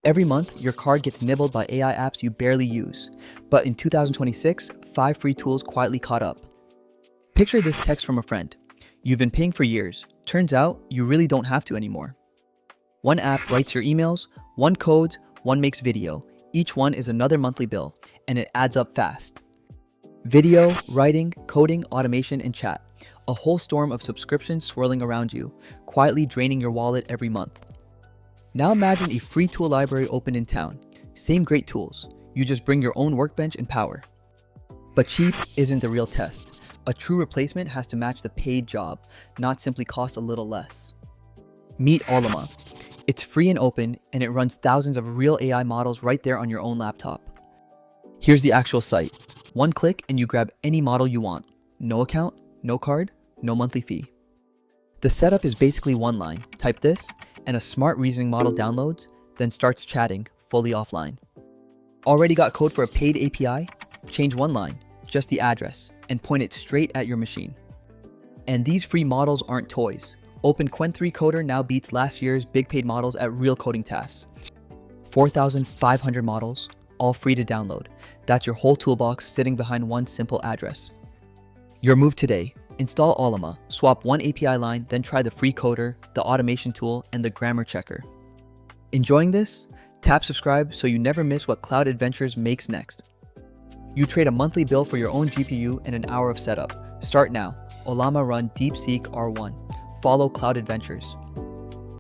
Every month, your card gets nibbled by AI apps you barely use. But in 2026, 5 free tools quietly caught up. Picture this text from a friend. You've been paying for years. Turns out, you really don't have to anymore. One app writes your emails, one codes, one makes video. Each one is another monthly bill, and it adds up fast. Video, writing, coding, automation, and chat. A whole storm of subscriptions swirling around you, quietly draining your wallet every month. Now imagine a free tool library open in town. Same great tools. You just bring your own workbench and power. But cheap isn't the real test. A true replacement has to match the paid job, not simply cost a little less. Meet Ollama. It's free and open, and it runs thousands of real AI models right there on your own laptop. Here's the actual site. One click and you grab any model you want. No account, no card, no monthly fee. The setup is basically one line. Type this, and a smart reasoning model downloads, then starts chatting, fully offline. Already got code for a paid API? Change one line, just the address, and point it straight at your machine. And these free models aren't toys. OpenQuent3 Coder now beats last year's big paid models at real coding tasks. 4,500 models, all free to download. That's your whole toolbox sitting behind one simple address. Your move today. Install Ollama, swap one API line, then try the free coder, the automation tool, and the grammar checker. Enjoying this? Tap subscribe so you never miss what CloudEdventures makes next. You trade a monthly bill for your own GPU and an hour of setup. Start now. Ollama run DeepSeek R1. Follow CloudEdventures.